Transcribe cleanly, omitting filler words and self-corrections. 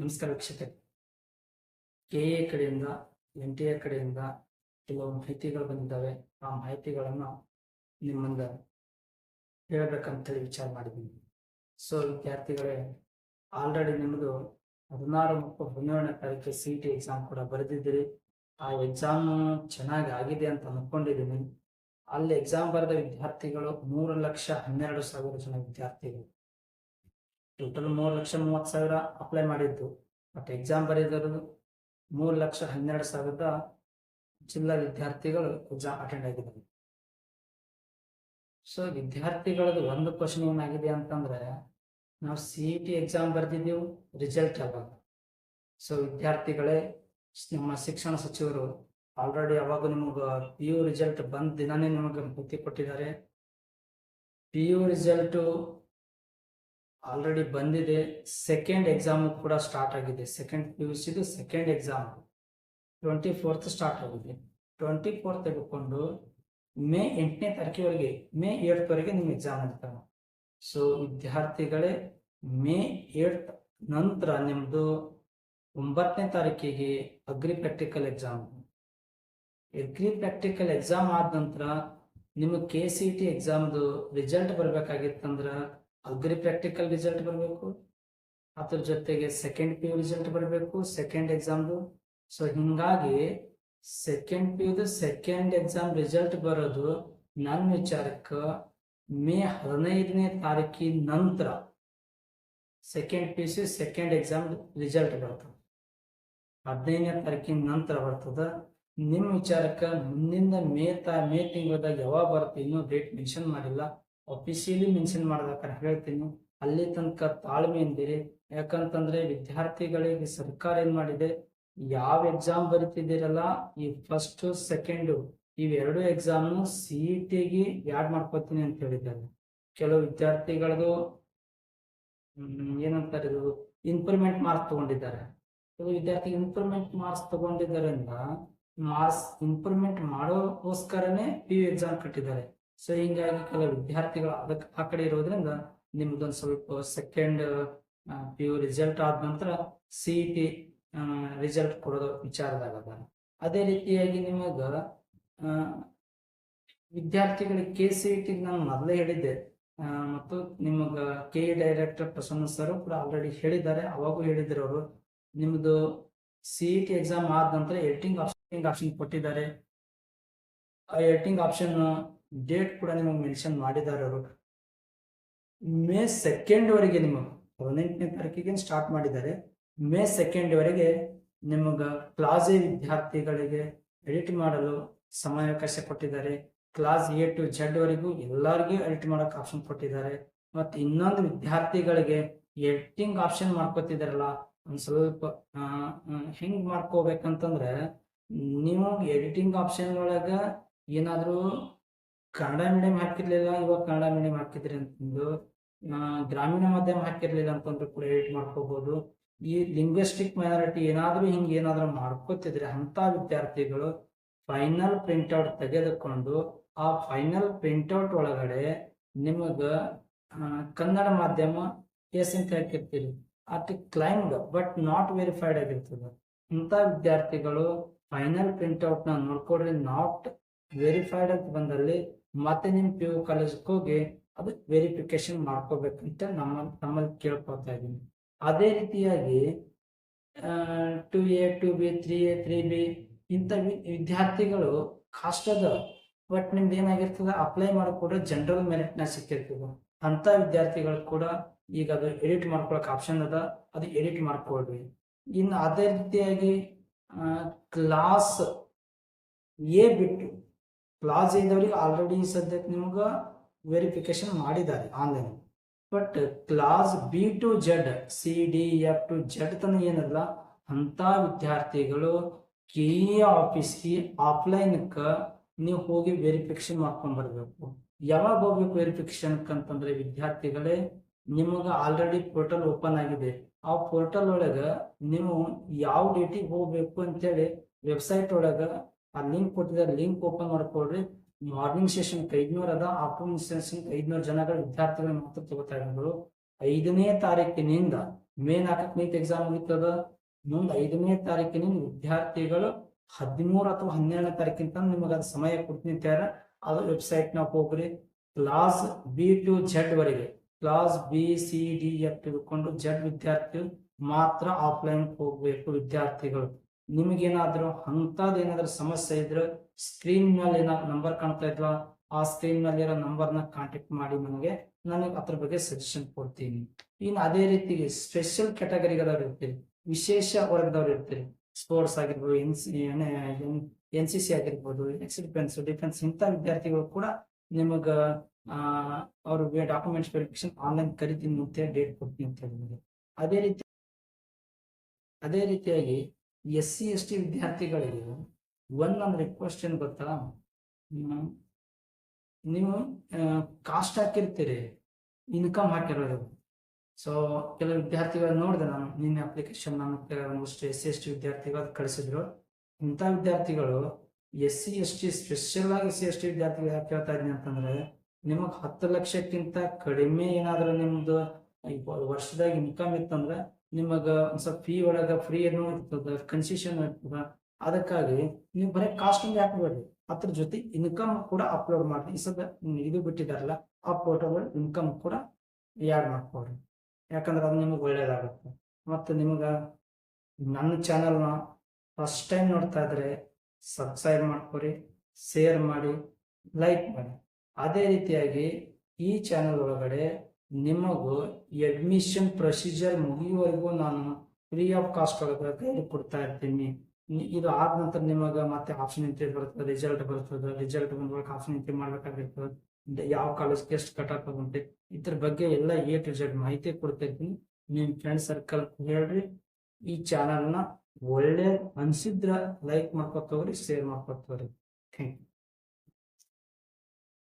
ನಮಸ್ಕಾರ ವೀಕ್ಷಕರೇ. ಕೆಎ ಕಡೆಯಿಂದ NTA ಕಡೆಯಿಂದ ಕೆಲವು ಮಾಹಿತಿಗಳು ಬಂದಿದ್ದಾವೆ. ಆ ಮಾಹಿತಿಗಳನ್ನು ನಿಮ್ಮ ಮುಂದೆ ಹೇಳಬೇಕಂತೇಳಿ ವಿಚಾರ ಮಾಡಿದ್ದೀನಿ. ಸೊ ವಿದ್ಯಾರ್ಥಿಗಳೇ, ಆಲ್ರೆಡಿ ನಿಮ್ಮದು 16 ಮತ್ತು 17ನೇ ತಾರೀಕು CET ಎಕ್ಸಾಮ್ ಕೂಡ ಬರೆದಿದ್ದೀರಿ. ಆ ಎಕ್ಸಾಮ್ ಚೆನ್ನಾಗಿ ಆಗಿದೆ ಅಂತ ಅಂದ್ಕೊಂಡಿದ್ದೀನಿ. ಅಲ್ಲಿ ಎಕ್ಸಾಮ್ ಬರೆದ ವಿದ್ಯಾರ್ಥಿಗಳು 3,12,000 ಜನ ವಿದ್ಯಾರ್ಥಿಗಳು. ಟೋಟಲ್ 3,30,000 ಅಪ್ಲೈ ಮಾಡಿದ್ದು, ಬಟ್ ಎಕ್ಸಾಮ್ ಬರೆದಿರೋದು 3,12,000 ಜಿಲ್ಲಾ ವಿದ್ಯಾರ್ಥಿಗಳು ಎಕ್ಸಾಮ್ ಅಟೆಂಡ್ ಆಗಿದ್ದಾರೆ. ಸೊ ವಿದ್ಯಾರ್ಥಿಗಳದ್ದು ಒಂದು ಕ್ವಶನ್ ಏನಾಗಿದೆ ಅಂತಂದ್ರೆ, ನಾವು CET ಎಕ್ಸಾಮ್ ಬರೆದಿದ್ದೀವಿ, ರಿಸಲ್ಟ್ ಯಾವಾಗ? ಸೊ ವಿದ್ಯಾರ್ಥಿಗಳೇ, ನಿಮ್ಮ ಶಿಕ್ಷಣ ಸಚಿವರು ಆಲ್ರೆಡಿ ಅವಾಗ ನಿಮಗೆ PU ರಿಸಲ್ಟ್ ಬಂದ ದಿನಾನೇ ನಿಮಗೆ ಮಾಹಿತಿ ಕೊಟ್ಟಿದ್ದಾರೆ. PU ರಿಸಲ್ಟು ಆಲ್ರೆಡಿ ಬಂದಿದೆ. ಸೆಕೆಂಡ್ ಎಕ್ಸಾಮ್ ಕೂಡ ಸ್ಟಾರ್ಟ್ ಆಗಿದೆ. ಸೆಕೆಂಡ್ PUCದು ಸೆಕೆಂಡ್ ಎಕ್ಸಾಮ್ 24th ಸ್ಟಾರ್ಟ್ ಆಗಿದೆ. 24th ತೆಗೆದುಕೊಂಡು ಮೇ 8ನೇ ತಾರೀಕಿವರೆಗೆ, ಮೇ 8th ನಿಮ್ಮ ಎಕ್ಸಾಮ್ ಇರ್ತಾವೆ. ಸೊ ವಿದ್ಯಾರ್ಥಿಗಳೇ, ಮೇ 8th ನಂತರ ನಿಮ್ಮದು 9ನೇ ತಾರೀಕಿಗೆ agri practical exam. Agri practical exam ಆದ ನಂತರ ನಿಮಗೆ KCET ಎಕ್ಸಾಮ್ದು ರಿಸಲ್ಟ್ ಬರಬೇಕಾಗಿತ್ತಂದ್ರೆ ಅಗ್ರಿ ಪ್ರಾಕ್ಟಿಕಲ್ ರಿಸಲ್ಟ್ ಬರಬೇಕು, ಅದ್ರ ಜೊತೆಗೆ ಸೆಕೆಂಡ್ PU ರಿಸಲ್ಟ್ ಬರಬೇಕು, ಸೆಕೆಂಡ್ ಎಕ್ಸಾಮ್ದು. ಸೊ ಹಿಂಗಾಗಿ ಸೆಕೆಂಡ್ PUದು ಸೆಕೆಂಡ್ ಎಕ್ಸಾಮ್ ರಿಸಲ್ಟ್ ಬರೋದು ನನ್ನ ವಿಚಾರಕ್ಕೆ ಮೇ 15ನೇ ತಾರೀಕಿನ ನಂತರ second PUC second exam result ಬರ್ತದೆ. 15ನೇ ತಾರೀಕಿನ ನಂತರ ಬರ್ತದೆ. ನಿಮ್ಮ ವಿಚಾರಕ್ಕೆ ಮುಂದಿನ ಮೇ ತಿಂಗಳದಾಗ ಯಾವಾಗ ಬರುತ್ತೆ ಇನ್ನೂ ಡೇಟ್ ಮೆನ್ಷನ್ ಮಾಡಿಲ್ಲ. ಆಫೀಸಿಯಲಿ ಮೆನ್ಷನ್ ಮಾಡ್ಬೇಕಾದ್ರೆ ಹೇಳ್ತೀನಿ, ಅಲ್ಲಿ ತನಕ ತಾಳ್ಮೆ ಎಂದಿರಿ. ಯಾಕಂತಂದ್ರೆ ವಿದ್ಯಾರ್ಥಿಗಳಿಗೆ ಸರ್ಕಾರ ಏನ್ ಮಾಡಿದೆ, ಯಾವ ಎಕ್ಸಾಮ್ ಬರೀತಿದ್ದೀರಲ್ಲ, ಈ ಫಸ್ಟ್ ಸೆಕೆಂಡು ಇವೆರಡು ಎಕ್ಸಾಮ್ CETಗೆ ಯಾಡ್ ಮಾಡ್ಕೋತೀನಿ ಅಂತ ಹೇಳಿದ್ದಾರೆ. ಕೆಲವು ವಿದ್ಯಾರ್ಥಿಗಳದು ಏನಂತಾರೆ, ಇದು ಇಂಪ್ರೂವ್ಮೆಂಟ್ ಮಾರ್ಕ್ಸ್ ತಗೊಂಡಿದ್ದಾರೆ. ಕೆಲವು ವಿದ್ಯಾರ್ಥಿ ಇಂಪ್ರೂವ್ಮೆಂಟ್ ಮಾರ್ಕ್ಸ್ ತಗೊಂಡಿದ್ದರಿಂದ ಮಾರ್ಕ್ಸ್ ಇಂಪ್ರೂವ್ಮೆಂಟ್ ಮಾಡೋಕ್ಕೋಸ್ಕರನೇ PU ಎಕ್ಸಾಮ್ ಕಟ್ಟಿದ್ದಾರೆ. ಸೊ ಹಿಂಗಾಗಿ ಕೆಲವು ವಿದ್ಯಾರ್ಥಿಗಳು ಅದಕ್ಕೆ ಆ ಕಡೆ ಇರೋದ್ರಿಂದ ನಿಮ್ದೊಂದು ಸ್ವಲ್ಪ ಸೆಕೆಂಡ್ PU ರಿಸಲ್ಟ್ ಆದ ನಂತರ CET ರಿಸಲ್ಟ್ ಕೊಡೋದು ವಿಚಾರದಾಗ. ಅದೇ ರೀತಿಯಾಗಿ ನಿಮಗ ವಿದ್ಯಾರ್ಥಿಗಳಿಗೆ KCET ನಾನು ಮೊದಲೇ ಹೇಳಿದ್ದೆ, ಮತ್ತು ನಿಮಗ KE ಡೈರೆಕ್ಟರ್ ಪ್ರಸನ್ನ ಸರ್ ಕೂಡ ಆಲ್ರೆಡಿ ಹೇಳಿದ್ದಾರೆ. ಅವಾಗೂ ಹೇಳಿದ್ರು ಅವರು, ನಿಮ್ದು CET ಎಕ್ಸಾಮ್ ಆದ ನಂತರ ಎಡಿಟಿಂಗ್ ಆಪ್ಷನ್ ಕೊಟ್ಟಿದ್ದಾರೆ. ಆ ಎಡಿಟಿಂಗ್ ಆಪ್ಷನ್ ಡೇಟ್ ಕೂಡ ನಿಮಗೆ ಮೆನ್ಷನ್ ಮಾಡಿದ್ದಾರೆ ಅವರು. ಮೇ 2 ವರೆಗೆ ನಿಮಗೆ 18ನೇ ತಾರೀಕಿಗೆ ಸ್ಟಾರ್ಟ್ ಮಾಡಿದ್ದಾರೆ. ಮೇ 2 ವರೆಗೆ ನಿಮಗೆ ಕ್ಲಾಸ್ ಎ ವಿದ್ಯಾರ್ಥಿಗಳಿಗೆ ಎಡಿಟ್ ಮಾಡಲು ಸಮಯಾವಕಾಶ ಕೊಟ್ಟಿದ್ದಾರೆ. ಕ್ಲಾಸ್ A to Z ವರೆಗೂ ಎಲ್ಲರಿಗೂ ಎಡಿಟ್ ಮಾಡೋಕೆ ಆಪ್ಷನ್ ಕೊಟ್ಟಿದ್ದಾರೆ. ಮತ್ತು ಇನ್ನೊಂದು ವಿದ್ಯಾರ್ಥಿಗಳಿಗೆ ಎಡಿಟಿಂಗ್ ಆಪ್ಷನ್ ಮಾಡ್ಕೊತಿದಾರಲ್ಲ, ಒಂದು ಸ್ವಲ್ಪ ಹೆಂಗ್ ಮಾಡ್ಕೋಬೇಕಂತಂದ್ರೆ, ನೀವು ಎಡಿಟಿಂಗ್ ಆಪ್ಷನ್ ಒಳಗ ಏನಾದರೂ ಕನ್ನಡ ಮೀಡಿಯಂ ಹಾಕಿರ್ಲಿಲ್ಲ, ಇವಾಗ ಕನ್ನಡ ಮೀಡಿಯಂ ಹಾಕಿದ್ರಿ ಅಂತಂದು, ಗ್ರಾಮೀಣ ಮಾಧ್ಯಮ ಹಾಕಿರ್ಲಿಲ್ಲ ಅಂತಂದ್ರೆ ಕೂಡ ಎಡಿಟ್ ಮಾಡ್ಕೋಬಹುದು. ಈ ಲಿಂಗ್ವಿಸ್ಟಿಕ್ ಮೈನಾರಿಟಿ ಏನಾದರೂ ಮಾಡ್ಕೋತಿದ್ರೆ ಅಂತ ವಿದ್ಯಾರ್ಥಿಗಳು ಫೈನಲ್ ಪ್ರಿಂಟ್ಔಟ್ ತೆಗೆದುಕೊಂಡು ಆ ಫೈನಲ್ ಪ್ರಿಂಟ್ಔಟ್ ಒಳಗಡೆ ನಿಮಗ ಕನ್ನಡ ಮಾಧ್ಯಮ ಎಸ್ ಅಂತ ಹಾಕಿರ್ತೀರಿ, at claimed but not verified ಆಗಿರ್ತದೆ. ಇಂಥ ವಿದ್ಯಾರ್ಥಿಗಳು ಫೈನಲ್ ಪ್ರಿಂಟ್ಔಟ್ನ ನೋಡ್ಕೊಡ್ರಿ. ನಾಟ್ ವೆರಿಫೈಡ್ ಅಂತ ಬಂದಲ್ಲಿ ಮತ್ತೆ ನಿಮ್ಮ PU ಕಾಲೇಜ್ಗೆ ಹೋಗಿ ಅದು ವೆರಿಫಿಕೇಶನ್ ಮಾಡ್ಕೋಬೇಕಂತ ನಮ್ಮಲ್ಲಿ ಕೇಳ್ಕೊತಾ ಇದ್ದೀನಿ. ಅದೇ ರೀತಿಯಾಗಿ 2A 2B 3A 3B ಇಂಥ ವಿದ್ಯಾರ್ಥಿಗಳು ಕಾಸ್ಟ್ ಅದ, ಬಟ್ ನಿಮ್ದು ಏನಾಗಿರ್ತದೆ, ಅಪ್ಲೈ ಮಾಡಿಕೊಡ್ರೆ ಜನರಲ್ ಮೆರಿಟ್ನ ಸಿಕ್ಕಿರ್ತದೆ. ಅಂತ ವಿದ್ಯಾರ್ಥಿಗಳು ಕೂಡ ಈಗ ಅದು ಎಡಿಟ್ ಮಾಡ್ಕೊಳಕ್ ಆಪ್ಷನ್ ಅದ, ಅದು ಎಡಿಟ್ ಮಾಡ್ಕೊಳ್ರಿ. ಇನ್ನು ಅದೇ ರೀತಿಯಾಗಿ ಕ್ಲಾಸ್ A ಬಿಟ್ಟು ಕ್ಲಾಸ್ ಇದ್ದವ್ರಿಗೆ ಆಲ್ರೆಡಿ ಸದ್ಯಕ್ಕೆ ನಿಮ್ಗೆ ವೆರಿಫಿಕೇಶನ್ ಮಾಡಿದ್ದಾರೆ online. But class B to Z, C-D-F to Z ತನಕ ಏನಲ್ಲ, ಅಂತ ವಿದ್ಯಾರ್ಥಿಗಳು KE ಆಫೀಸ್ಗೆ ಆಫ್ಲೈನ್ಗೆ ನೀವು ಹೋಗಿ ವೆರಿಫಿಕೇಶನ್ ಮಾಡ್ಕೊಂಡ್ಬರ್ಬೇಕು. ಯಾವಾಗ ಹೋಗ್ಬೇಕು ವೆರಿಫಿಕೇಶನ್ ಅಂತಂದ್ರೆ ವಿದ್ಯಾರ್ಥಿಗಳೇ, ನಿಮಗೆ ಆಲ್ರೆಡಿ ಪೋರ್ಟಲ್ ಓಪನ್ ಆಗಿದೆ. ಆ ಪೋರ್ಟಲ್ ಒಳಗೆ ನೀವು ಯಾವ ಡೇಟಿಗೆ ಹೋಗ್ಬೇಕು ಅಂತೇಳಿ ವೆಬ್ಸೈಟ್ ಒಳಗೆ ಆ ಲಿಂಕ್ ಕೊಟ್ಟಿದ್ದಾರೆ. ಲಿಂಕ್ ಓಪನ್ ಮಾಡ್ಕೊಳ್ರಿ. ಮಾರ್ನಿಂಗ್ ಸೆಷನ್ 500 ಅದ, ಆಫ್ಟರ್ನೂನ್ ಸೆಷನ್ 500 ಜನಗಳ ವಿದ್ಯಾರ್ಥಿಗಳು ಮಾತ್ರ ತಗೋತಾ ಇರೋದು. 5ನೇ ತಾರೀಕಿನಿಂದ ಮೇ 4 ನೀಟ್ ಎಕ್ಸಾಮ್ ಮುಗಿತದ. ಮುಂದೆ 5ನೇ ತಾರೀಕಿನ ವಿದ್ಯಾರ್ಥಿಗಳು 13 ಅಥವಾ 12ನೇ ತಾರೀಕಿನ ನಿಮಗೆ ಅದು ಸಮಯ ಕೊಡ್ತೀನಿ ಅಂತ ಹೇಳ್ಯಾರ. ಅದು ವೆಬ್ಸೈಟ್ ನಾಗ ಹೋಗ್ರಿ. ಕ್ಲಾಸ್ ಬಿ ಟು ಜೆಡ್ ವರೆಗೆ, class B C D F ತಿಳ್ಕೊಂಡು ಜೆಡ್ ವಿದ್ಯಾರ್ಥಿಗಳು ಮಾತ್ರ ಆಫ್ಲೈನ್ ಹೋಗ್ಬೇಕು ವಿದ್ಯಾರ್ಥಿಗಳು. ನಿಮಗೇನಾದ್ರೂ ಏನಾದ್ರೂ ಸಮಸ್ಯೆ ಇದ್ರೆ ಸ್ಕ್ರೀನ್ ಮೇಲೆ ನಂಬರ್ ಕಾಣ್ತಾ ಇದ್ವಾ, ಆ ಸ್ಕ್ರೀನ್ ಮೇಲೆ ಇರೋ ನಂಬರ್ನ ಕಾಂಟ್ಯಾಕ್ಟ್ ಮಾಡಿ ನನಗೆ ಅದ್ರ ಬಗ್ಗೆ ಸಜೆಷನ್ ಕೊಡ್ತೀನಿ. ಇನ್ನು ಅದೇ ರೀತಿ ಸ್ಪೆಷಲ್ ಕ್ಯಾಟಗರಿಗಳವ್ರು ಇರ್ತೀರಿ, ವಿಶೇಷ ವರ್ಗದವ್ರು ಇರ್ತೀರಿ. ಸ್ಪೋರ್ಟ್ಸ್ ಆಗಿರ್ಬೋದು, NCC ಆಗಿರ್ಬೋದು, ಡಿಫೆನ್ಸ್ ಇಂಥ ವಿದ್ಯಾರ್ಥಿಗಳು ಕೂಡ ನಿಮಗ ಅವ್ರಿಗೆ ಡಾಕ್ಯುಮೆಂಟ್ಸ್ ವೆರಿಫಿಕೇಶನ್ ಆನ್ಲೈನ್ ಕರಿತೀನಿ ಅಂತ ಡೇಟ್ ಕೊಡ್ತೀನಿ ಅಂತ ಹೇಳಿದ್ರು. ಅದೇ ರೀತಿಯಾಗಿ SC/ST ವಿದ್ಯಾರ್ಥಿಗಳಿಗೆ ಒಂದು ರಿಕ್ವೆಸ್ಟ್ ಏನ್ ಗೊತ್ತಾ, ನೀವು ಕಾಸ್ಟ್ ಹಾಕಿರ್ತೀರಿ, ಇನ್ಕಮ್ ಹಾಕಿರೋದು. ಸೊ ಕೆಲವು ವಿದ್ಯಾರ್ಥಿಗಳು ನೋಡಿದೆ ನಾನು ನಿನ್ನೆ ಅಪ್ಲಿಕೇಶನ್, ನಾನು ಕೆಲವೊಂದಷ್ಟು SC/ST ವಿದ್ಯಾರ್ಥಿಗಳು ಕಳಿಸಿದ್ರು. ಇಂಥ ವಿದ್ಯಾರ್ಥಿಗಳು SC/ST ಸ್ಪೆಷಲ್ ಆಗಿ SC/ST ವಿದ್ಯಾರ್ಥಿಗಳು ಯಾಕೆ ಹೇಳ್ತಾ ಇದ್ದೀನಿ ಅಂತಂದ್ರೆ, ನಿಮಗ್ 10 ಲಕ್ಷಕ್ಕಿಂತ ಕಡಿಮೆ ಏನಾದ್ರು ನಿಮ್ದು ವರ್ಷದಾಗ ಇನ್ಕಮ್ ಇತ್ತಂದ್ರೆ ನಿಮಗ ಒಂದ್ ಸ್ವಲ್ಪ ಫೀ ಒಳಗ ಫ್ರೀ ಏನೋ ಇರ್ತದ, ಕನ್ಸೆಷನ್ ಇರ್ತದ. ಅದಕ್ಕಾಗಿ ನೀವು ಬರೀ ಕಾಸ್ಟಿಂಗ್ ಹಾಕ್ಬೇಡ್ರಿ, ಅದ್ರ ಜೊತೆ ಇನ್ಕಮ್ ಕೂಡ ಅಪ್ಲೋಡ್ ಮಾಡಿ. ಇದು ಬಿಟ್ಟಿದಾರಲ್ಲ ಆ ಪೋರ್ಟಲ್ ಇನ್ಕಮ್ ಕೂಡ ಆ್ಯಡ್ ಮಾಡ್ಕೊಡ್ರಿ, ಯಾಕಂದ್ರೆ ಅದು ನಿಮಗೆ ಒಳ್ಳೇದಾಗುತ್ತೆ. ಮತ್ತು ನಿಮಗ ನನ್ನ ಚಾನಲ್ನ ಫಸ್ಟ್ ಟೈಮ್ ನೋಡ್ತಾ ಇದ್ರೆ ಸಬ್ಸ್ಕ್ರೈಬ್ ಮಾಡ್ಕೊರಿ, ಶೇರ್ ಮಾಡಿ, ಲೈಕ್ ಮಾಡಿ. ಅದೇ ರೀತಿಯಾಗಿ ಈ ಚಾನಲ್ ಒಳಗಡೆ ನಿಮಗೂ ಅಡ್ಮಿಷನ್ ಪ್ರೊಸೀಜರ್ ಮುಗಿಯುವವರೆಗೂ ನಾನು ಫ್ರೀ ಆಫ್ ಕಾಸ್ಟ್ ಒಳಗೆ ಕೊಡ್ತಾ ಇರ್ತೀನಿ. ಇದು ಆದ ನಂತರ ನಿಮಗೆ ಮತ್ತೆ ಆಪ್ಷನ್ ಎಂಟ್ರಿ ಬರ್ತದೆ, ರಿಸಲ್ಟ್ ಬರ್ತದೆ. ರಿಸಲ್ಟ್ ಬಂದಾಗ ಆಪ್ಷನ್ ಎಂಟ್ರಿ ಮಾಡ್ಬೇಕಾಗಿರ್ತದೆ, ಯಾವ ಕಾಲೇಜ್ಗೆ ಎಷ್ಟು ಕಟ್ ಆಫ್ ಆಗುತ್ತೆ, ಇದ್ರ ಬಗ್ಗೆ ಎಲ್ಲ A to Z ಮಾಹಿತಿ ಕೊಡ್ತಾ ಇರ್ತೀನಿ. ನಿಮ್ಮ ಫ್ರೆಂಡ್ ಸರ್ಕಲ್ ಹೇಳ್ರಿ. ಈ ಚಾನಲ್ನ ಒಳ್ಳೆ ಅನ್ಸಿದ್ರ ಲೈಕ್ ಮಾಡ್ಕೊತ ಹೋಗ್ರಿ, ಶೇರ್ ಮಾಡ್ಕೊತ ಹೋಗ್ರಿ. Thank you.